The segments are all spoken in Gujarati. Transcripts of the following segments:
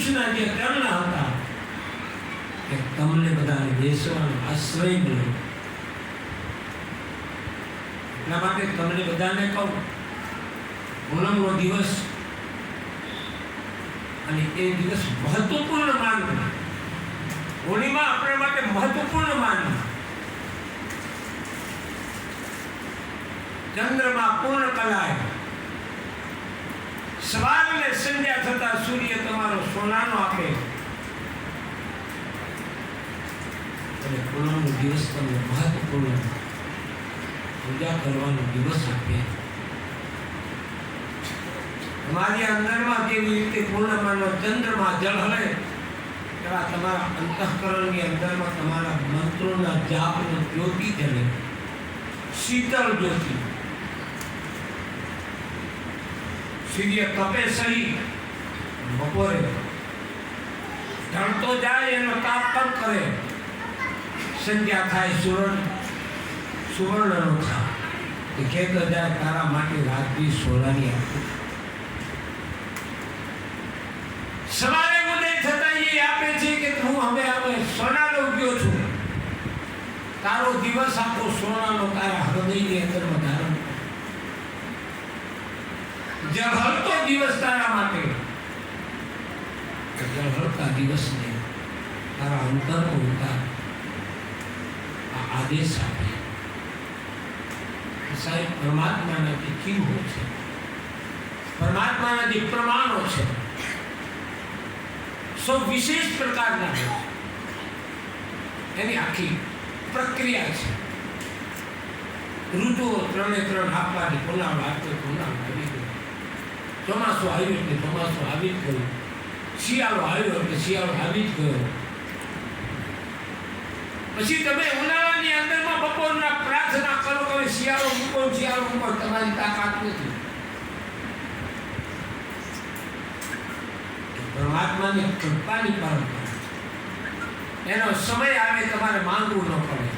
કૃષ્ણ જે કર્ણ હતા કે તમને બધાને બેસવાનો આશ્રય મળ્યો, એટલા માટે તમને બધાને કહું, પૂનમનો દિવસ અને એ દિવસ મહત્વપૂર્ણ માનવું, હોળીમાં આપણા માટે મહત્વપૂર્ણ માનવું. ચંદ્રમાં પૂર્ણ કલાય, સવાર ને સંધ્યા થતા સૂર્ય તમારો સોનાનો આપે અને પૂનમનો દિવસ તમને મહત્વપૂર્ણ પૂજા કરવાનો દિવસ આપે. તમારી અંદરમાં જેવી રીતે પૂર્ણમાનો ચંદ્રમાં જળ હલે એવા તમારા અંતઃકરણની અંદરમાં તમારા મંત્રોના જાપનો જ્યોતિ જલે, શીતળ જ્યોતિ. સૂર્ય તપે સહી, બપોરે ઢળતો જાય એનો તાપ કમ કરે, સંધ્યા થાય સુવર્ણનો થાય, એ કહેતો જાય તારા માટે રાત્રિ સોનાની આપું. સવારે ઉદય થતા એ આપે છે કે હું હવે સોનાનો ઉગ્યો છું, તારો દિવસ આખો સોનાનો તારા હૃદયની અંદરમાં ધારણ, જળહળતો દિવસ તારા માટે, જળહળતા દિવસને તારા અંતરમાં ઉતાર આ આદેશ આપે. સાહેબ પરમાત્માના જે ચિહ્નો છે, પરમાત્માના જે પ્રમાણો છે, સૌ વિશેષ પ્રકારના છે, એની આખી પ્રક્રિયા છે. ઋતુઓ ત્રણે ત્રણ આપવાની, પુનાવ આપતો પુનાવ આવી ગયો, ચોમાસું આવ્યું એટલે ચોમાસું આવી જ ગયું, શિયાળો આવ્યો એટલે શિયાળો આવી જ ગયો. પછી તમે ઉનાળાની અંદરમાં બપોરના પ્રાર્થના કરો કે શિયાળો મૂકો, શિયાળો મૂકો, તમારી તાકાત નથી. પરમાત્માની કૃપાની પરંપરા, એનો સમય આવે તમારે માંગવું ન પડે.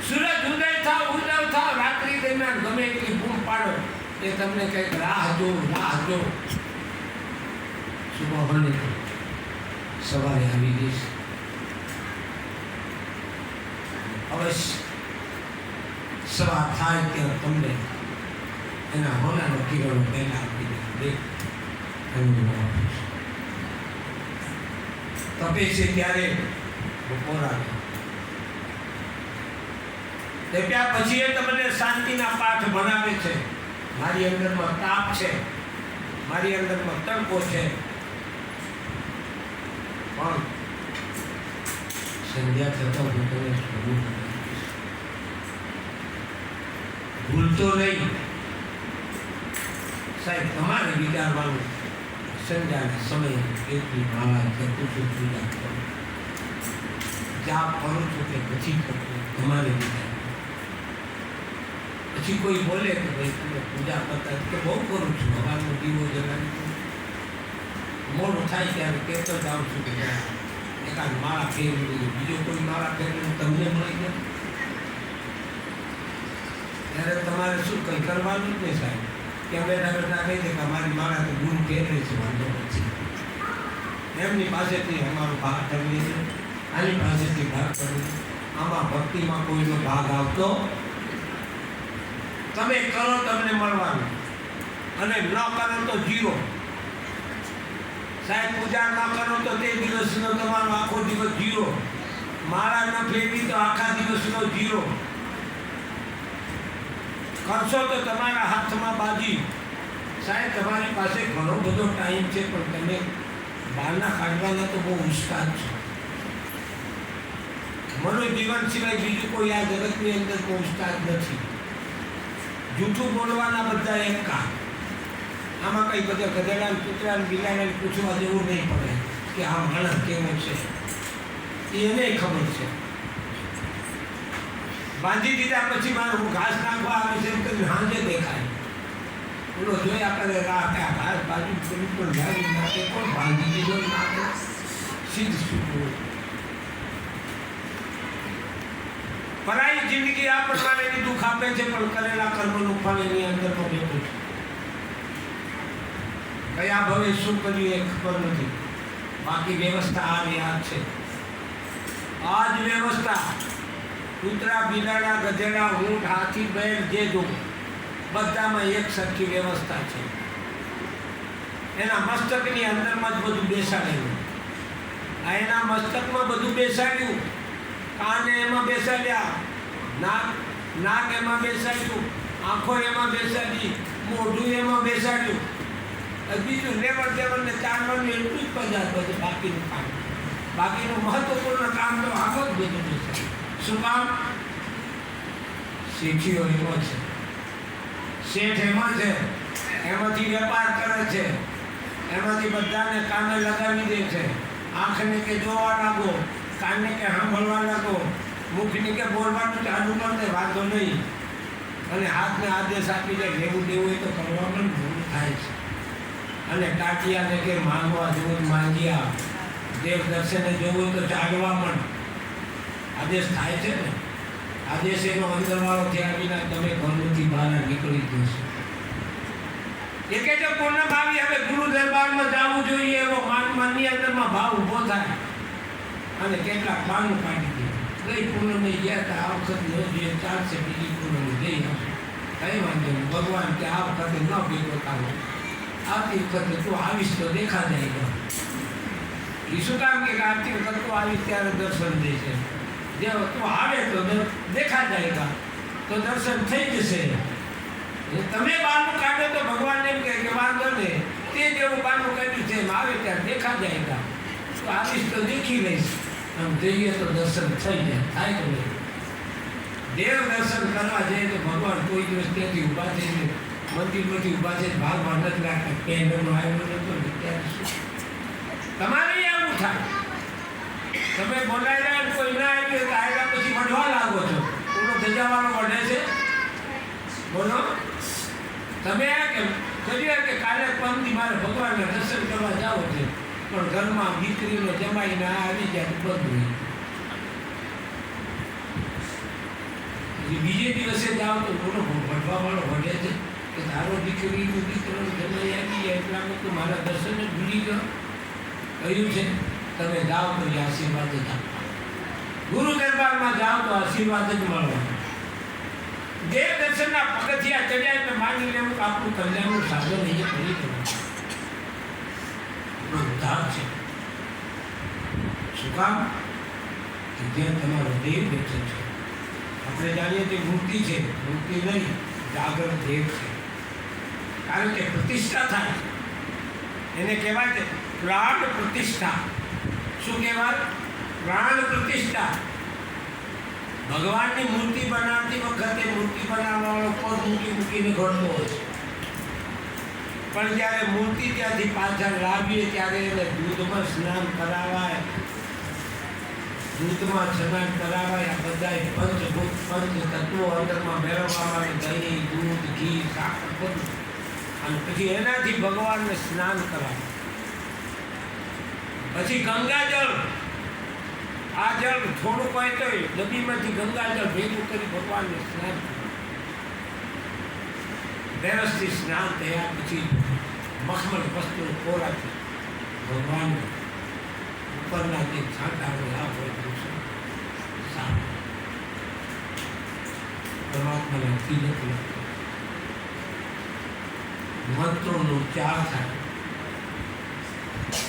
સૂરજ ઉદય થાવ રાત્રિ દરમિયાન ગમે એટલી બૂમ પાડો, એ તમને કંઈક રાહ જો. સુબહ સવારે આવી ગઈ અવશ્ય સવાર થાય ત્યારે તમને એના હોનાનો કિરણો પહેલા આપી દે. તપે છે ત્યારે બપોર આવે, ત્યાં પછી એ તમને શાંતિના પાઠ ભણાવે છે. મારી અંદરમાં તાપ છે, મારી અંદરમાં તડકો છે, પણ સંધ્યા થતા હું તને ભૂલતો નહીં. સાહેબ તમારે વિચારવાનું, સંધ્યાના સમયે કેટલી માળા જતું છું, પૂજા કરું, જાપ કરું છું કે પછી કરું, તમારે વિચાર. પછી કોઈ બોલે કે ભાઈ તમે પૂજા કરતા કે બહુ કરું છું, હવાનો દીવો જગાડી મોડું થાય ત્યારે કહેતો જાઉં છું કે એકાદ માળા ફેરવી દઈએ, બીજો કોઈ માળા ફેરવીને તમને મળી જાય ત્યારે તમારે શું કંઈ કરવાનું જ નહીં સાહેબ. ત્યાં બેઠા કહી દે કે અમારી માળા તો ગુરુ ફેરવે છે, વાંધો નથી. એમની પાસેથી અમારો ભાગ કરીએ છીએ, આની પાસેથી ભાગ કરીએ. આમાં ભક્તિમાં કોઈનો ભાગ આવતો તમે કરો તમને મળવાનું, અને ન કરો તો જીરો. સાહેબ પૂજા ન કરો તો તે દિવસનો તમારો આખો દિવસ જીરો. માળા ન ફેરવી તો આખા દિવસનો જીરો. કરશો તો તમારા હાથમાં બાજી. સાહેબ તમારી પાસે ઘણો બધો ટાઈમ છે, પણ તમે બહારના કાઢવાના તો બહુ ઉસ્તાદ છો. મનોજીવન સિવાય બીજું કોઈ આ જગતની અંદર બહુ ઉસ્તાદ નથી. જૂઠું બોલવાના બધા એક કામ. આમાં કંઈ બધા ગધેડા કૂતરા બિલાને પૂછવા જેવું નહીં પડે કે આ માણસ કેવો છે, એને ખબર છે. બાંધી દીધા પછી મારું ઘાસ નાખવા આવે છે એમ કરી સાંજે દેખાય. બોલો જોયા કરે રાખ્યા ઘાસ બાજુ પણ ગાડી નાખે, કોણ બાંધી દીધો નાખે, સીધ છૂટવું. પરાઈ જિંદગી આ પ્રમાણેની દુઃખ આપે છે, પણ કરેલા કર્મનું ફળ એની અંદરમાં બેઠું છે. કયા ભવે શું કર્યું એ ખબર નથી, બાકી વ્યવસ્થા આ યાદ છે. આ જ વ્યવસ્થા કૂતરા, બિલાડા, ગધેડા, ઊંટ, હાથી, બેલ જે જો બધામાં એક સરખી વ્યવસ્થા છે. એના મસ્તકની અંદરમાં જ બધું બેસાડેલું. આ એના મસ્તકમાં બધું બેસાડ્યું. કાન એમાં બેસાડ્યા, નાક એમાં બેસાડ્યું, આંખો એમાં બેસાડી, મોઢું એમાં બેસાડ્યું. બીજું લેવડ દેવડ ને ચાલવાનું એટલું જ પદાર્થ બધું બાકીનું કામ. બાકીનું મહત્વપૂર્ણ કામ તો આમ જ બધું બેસાડ્યું. શું કામ? શેઠીઓ એમાં છે, શેઠ એમાં છે, એમાંથી વેપાર કરે છે, એમાંથી બધાને કામે લગાવી દે છે. આંખને કે જોવા લાગો, કાનને કે સાંભળવા લાગો, મુખને કે બોલવાનું ચાલુ કરી દે, વાંધો નહીં. અને હાથને આદેશ આપી દે, જેવું દેવું હોય તો કરવામાં ભૂલ થાય છે. અને ટાટિયાને કે માંગવા જેવું માંગ્યા, દેવ દર્શને જોવું તો ચાલવા પણ આદેશ થાય છે ને. આદેશ એનો અંદરવાળો થયા વિના તમે ઘરમાંથી બહાર નીકળી જશો. એ કે જો પૂર્ણ આવી હવે ગુરુ દરબારમાં જવું જોઈએ એવો મનની અંદરમાં ભાવ ઊભો થાય. અને કેટલાક બાનું કાઢી દે. ગઈ પૂર્ણમે ગયા હતા, આ વખત ન જોઈએ, ચાલશે, બીજી પૂર્ણમે જઈ આવશે, કઈ વાંધો નહીં. ભગવાન કે આ વખતે ન ભેગો થાવો, આવતી વખતે તું આવીશ તો દેખા જાય. એ શું કામ કે આવતી વખત તું આવીશ ત્યારે દર્શન દે છે. જે તું આવે તો દેખા જાય, તો દર્શન થઈ જશે. તમે બાનું કાઢો તો ભગવાન એમ કહે કે વાંધો નહીં, તે જેવું બાનું કાઢ્યું છે એમ આવે ત્યારે દેખા જાય. તો આવીશ તો દેખી લઈશ, આમ જઈએ તો દર્શન થઈ જાય. થાય તો નહીં. દેવ દર્શન કરવા જઈએ તો ભગવાન કોઈ દિવસ ત્યાંથી ઊભા થઈને મંદિરમાંથી ઊભા છે, ભાગમાં નથી રાખતા. કેન્દ્રનો આવ્યો નતો ને ત્યારે શું તમારે આવું થાય? તમે બોલાવ્યા કોઈ ના આવ્યું તો આવ્યા પછી વઢવા લાગો છો. પૂરો ધજાવાળો વઢે છે. બોલો, તમે કેમ કર્યું કે કાલે પંથી મારે ભગવાનને દર્શન કરવા જાવ છે, પણ ઘરમાં દીકરીનો જમાઈને આવી જાય બધું. બીજે દિવસે જાઓ તો બોલો વઢવાવાળો વઢે છે કે તારો દીકરીનું દીકરો જમાઈ આવી જાય એટલામાં તો મારા દર્શન જ ભૂલી ગયો. કહ્યું છે તમે જાઓ તો એ આશીર્વાદ જ આપવા. ગુરુ દરબારમાં જાઓ તો આશીર્વાદ જ મળવાનો. દેવ દર્શનના પગથિયા ચડ્યા એટલે માની લેવું કે આપણું કલ્યાણનું સાધન અહીંયા કરી દેવાનું ઉદ્ધાર છે. શું કામ? કે જ્યાં તમારો દેવ બેઠો છે. આપણે જાણીએ તે મૂર્તિ છે, મૂર્તિ નહીં, જાગૃત દેવ છે. કારણ કે પ્રતિષ્ઠા થાય એને કહેવાય છે પ્રાણ પ્રતિષ્ઠા. શું કહેવાય? પ્રાણ પ્રતિષ્ઠા. ભગવાનની મૂર્તિ બનાવતી વખતે મૂર્તિ બનાવવાવાળો પગ મૂકીને ઘડતો હોય છે, પણ જ્યારે મૂર્તિ ત્યાંથી પાછળ લાવીએ ત્યારે એને દૂધમાં સ્નાન કરાવાય, દૂધમાં સ્નાન કરાવાય. આ બધા પંચભૂત પંચ તત્વો અંદરમાં મેળવવામાં આવે, દહીં, દૂધ, ઘી, સાકર બધું. અને પછી એનાથી ભગવાનને સ્નાન કરાવે. પછી ગંગાજળ, આ જળ થોડુંક હોય તો નદીમાંથી ગંગાજળ ભેગું કરી ભગવાનને સ્નાન વ્યવસ્થિત સ્નાન થયા પછી મખમલ વસ્તુ કોરાથી ભગવાન ઉપરના જે છાંટા હોય આ હોય પરમાત્માને તિલક મંત્રોનો ઉચ્ચાર થાય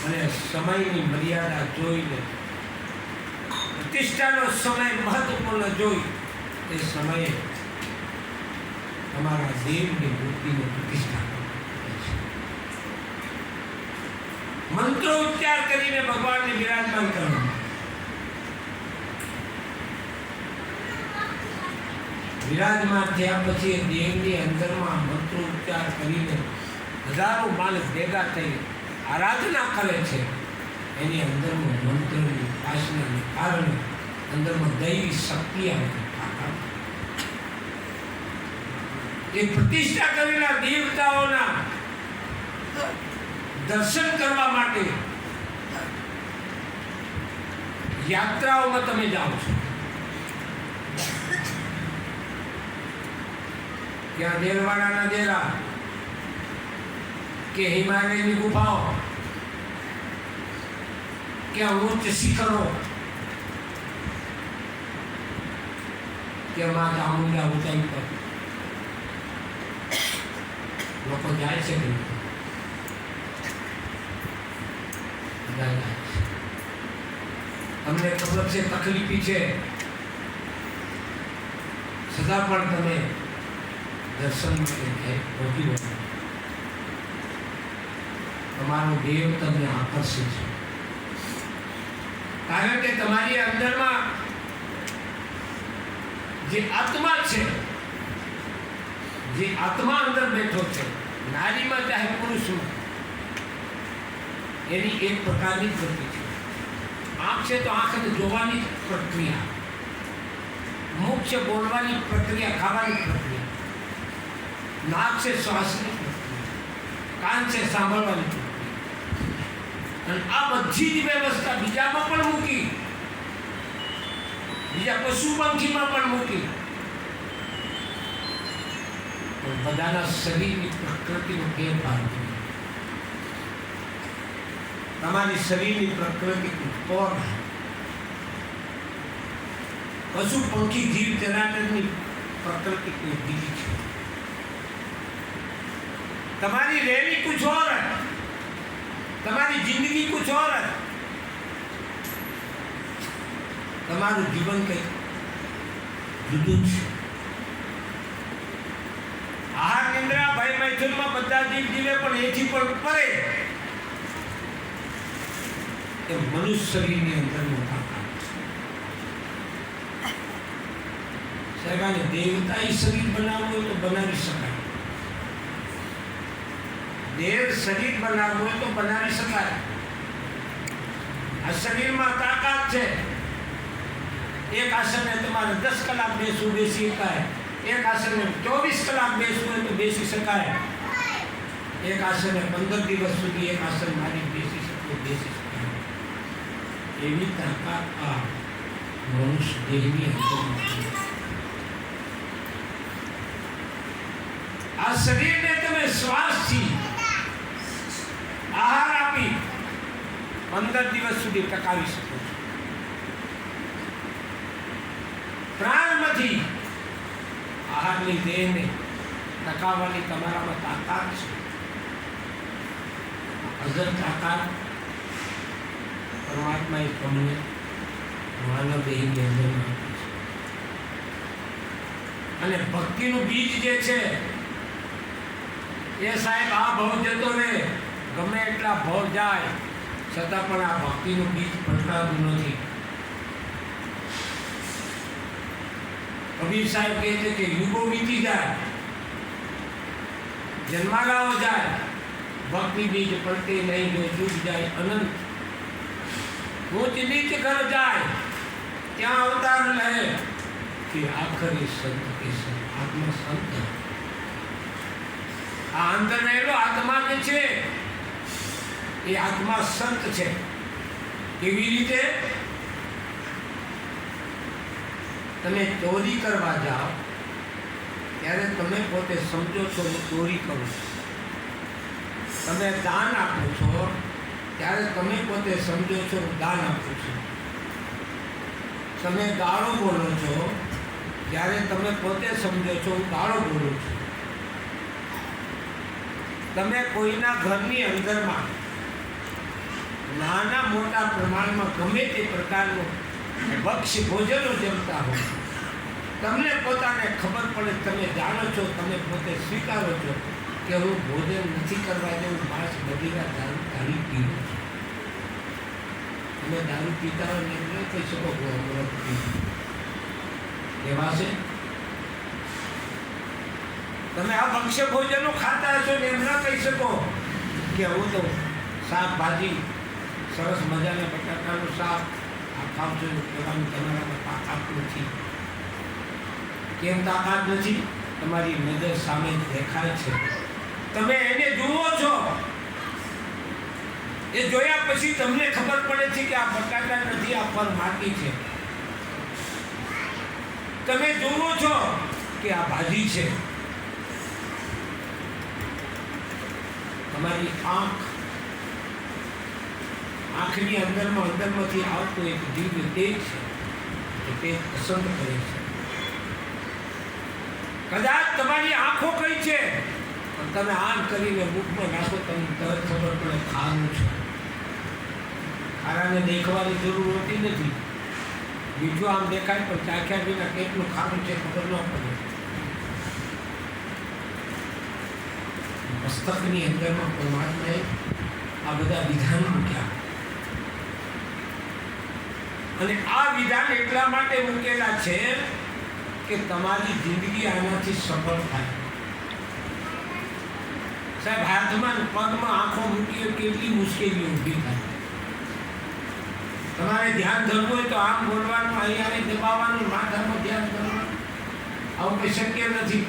અને સમયની મર્યાદા જોઈને પ્રતિષ્ઠાનો સમય મહત્વપૂર્ણ જોઈ એ સમયે તમારા દેવની મૂર્તિની પ્રતિષ્ઠા મંત્રો ઉચ્ચાર કરીને ભગવાનને બિરાજમાન કરવાનું. વિરાજમાન થયા પછી દેવની અંદરમાં મંત્રો ઉચ્ચાર કરીને હજારો માણસ ભેગા થઈ આરાધના કરે છે. એની અંદરમાં મંત્રની ઉપાસનાને કારણે અંદરમાં દૈવી શક્તિ આવે. એ પ્રતિષ્ઠા કરેલા દેવતાઓના દર્શન કરવા માટે યાત્રાઓમાં તમે જાઓ છો. ત્યાં દેલવાડાના દેરા, કે હિમાલયની ગુફાઓ, કે ઉચ્ચ શિખરો, કે માં ચામુંડા ઊંચાઈ પર લોકો જાય છે કે તમને ખબર છે તકલીફી છે, છતાં પણ તમે દર્શન માટે પહોંચી વળો. તમારો દેવ તમને આકર્ષે છે, કારણ કે તમારી અંદરમાં જે આત્મા છે, જે આત્મા અંદર બેઠો છે, નારીમાં ચાહે પુરુષમાં, એની એક પ્રકારની વૃત્તિ છે. આંખ છે તો આંખને જોવાની પ્રક્રિયા, મુખ છે બોલવાની પ્રક્રિયા, ખાવાની પ્રક્રિયા, નાક છે શ્વાસની પ્રક્રિયા, કાન છે સાંભળવાની પ્રક્રિયા. અને આ બધી જ વ્યવસ્થા બીજામાં પણ મૂકી, બીજા પશુ પંખીમાં પણ મૂકી, પણ બધાના શરીરની પ્રકૃતિનો ફેરફાર છે. તમારી શરીરની પ્રકૃતિ કોણ? પશુ પંખી જીવ જનાવરની प्रकृति को दी है। तुम्हारी रैली कुछ और है, तुम्हारी जिंदगी कुछ और है, तुम्हारू जीवन कई जुदू है। आहार निंद्रा भय मैथुन में बधा जीव जीवे पण एथी पण परे ए मनुष्य शरीर ની અંદર મોટા સાહેબ દેવતાઈ શરીર બનાવવું હોય તો બનાવી શકાય, દેવ શરીર બનાવવું હોય તો બનાવી શકાય। આ શરીરમાં તાકાત છે, એક આસને તમારે 10 કલાક બેસવું બેસી શકાય, एक आसन में 24 कलाक बेसવું तो बेसी शकाय, एक आसन में 15 दिवस सुधी एक आसन मारी बेसी શકો बेसी शकाय। एवी ताकत आ मनुष्य देहनी अंदर आ शरीर ने तमे श्वास थी आहार आपी 15 दिवस सुधी टकावी શકો છો। प्राणમાંથી आहारनी देह ने टकावानी तमारामां ताकत छे। अजर ताकत परमात्मा ए तमने मानव देहनी अंदर आपी छे। अने भक्तिनुं बीज जे छे ए साहेब आ भव जतो रे गमे एटला भव जाय छतां पण आ भक्तिनुं बीज पलटातुं नथी। कबीर साहब कहते कि युगो बीती जाए, जन्मालाओ जाए, भक्ति बीज पलटे नहीं जो जुग जाए अनंत। ऊंच नीच कर जाए क्या अवतार लहे कि आखिरी संत के संत आत्मा संत। आ अंदर रहेलो आत्मा जे छे ए आत्मा संत छे। केवी रीते? तमे चोरी करवा जाओ त्यारे तमे पोते समझो छो चोरी करो, तमे दान आपो छो त्यारे तमे पोते समझो छो दान आपो छो, तमे गाळो बोलो छो त्यारे तमे पोते समझो छो गाळो बोलो छो। तमे कोईना घरनी अंदरमां नाना मोटा प्रमाणमां गमे ते प्रकारनो भक्ष्य भोजनो जमता हो, तमने पोताने खबर पड़े, तमे जानो छो, तमे पोते स्वीकारो छो कि हूँ भोजन नहीं करवा देव, मांस मदिरा दारू तारी पीवो छो। तमे दारू पीता हो ने न कही सको कि अमृत पीवो एवा छे। तमे आ भक्ष्य भोजनो खाता छो ने न कही सको कि हूँ तो शाक भाजी सरस मजाना बटाकानुं शाक खाव छो एवानी तमारामां ताकात नथी। केम ताकात नथी? तमारी नजर सामे देखाय छे, तमे एने जुओ छो, ए जोया पछी तमने खबर पड़े छे कि आ बटाका नथी, आ पर माटी छे। तमे जुओ छो कि आ भाजी छे, તમારી આંખની અંદરમાંથી આવતું એક દિવ્ય તેજ છે, એ તેજ પસંદ કરે છે. કદાચ તમારી આંખો કઈ છે પણ તમે આમ કરીને મુખમાં નાખો, તમને તરત ખબર પડે ખાવાનું છે. ખારાને દેખવાની જરૂર હોતી નથી. બીજું આમ દેખાય પણ ચાખ્યા વિના કેટલું ખારું છે ખબર ન પડે. મસ્તકની અંદરમાં પરમાત્માએ આ બધા વિધાન મૂક્યા, અને આ વિધાન એટલા માટે મૂકેલા છે કે તમારી જિંદગી આનાથી સફળ થાય. સાહેબ, હાથમાં પગમાં આંખો મૂકીએ કેટલી મુશ્કેલીઓ ઊભી થાય. તમારે ધ્યાન ધરવું હોય તો આમ બોલવાનું, અહીંયા દબાવવાનું, માથામાં ધ્યાન કરવાનું. આવું કંઈ શક્ય નથી.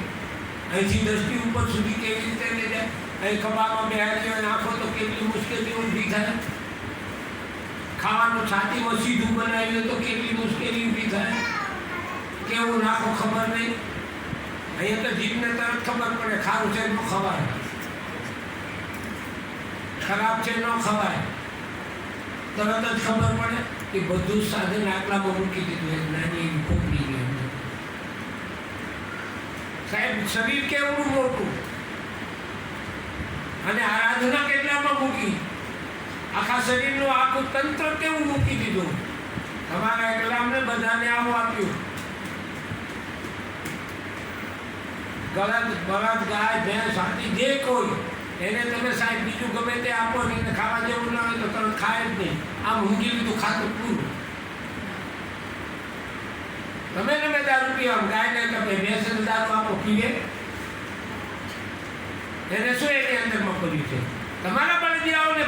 અહીંથી દ્રષ્ટિ ઉપર સુધી કેવી રીતે લઈ જાય? અહીં ખભામાં બેહાડી હોય આંખો તો કેટલી મુશ્કેલીઓ ઊભી થાય. ખાવાનું છાતીમાં સીધું બનાવ્યું તો કેટલી મુશ્કેલી ઊભી થાય. કેવું નાખો ખબર નહીં. અહીંયા તો જીભને તરત ખબર પડે ખારું છે ન ખવાય, ખરાબ છે ન ખવાય. તરત જ ખબર પડે કે બધું સાધન આટલામાં મૂકી દીધું, એક નાની એવી ખોપડીની અંદર. સાહેબ, શરીર કેવડું મોટું અને આરાધના કેટલામાં મૂકી. આખા શરીરનું આખું તંત્ર કેવું મૂકી દીધું. તમારા એકલામને બધાને આવું આપ્યું. બળદ, ગાય, ભેંસ, હાથી જે કોઈ એને તમે સાહેબ બીજું ગમે તે આપો ને એને ખાવા જેવું ના હોય તો તરત ખાય જ નહીં. આમ ઊંઘી લીધું, ખાતું પૂરું. તમે દારૂ પીવા, ગાયને તમે ભેંસને દારૂ આપો, પીવે? એને શું એની અંદરમાં કર્યું છે? તમારા બળદિયાઓને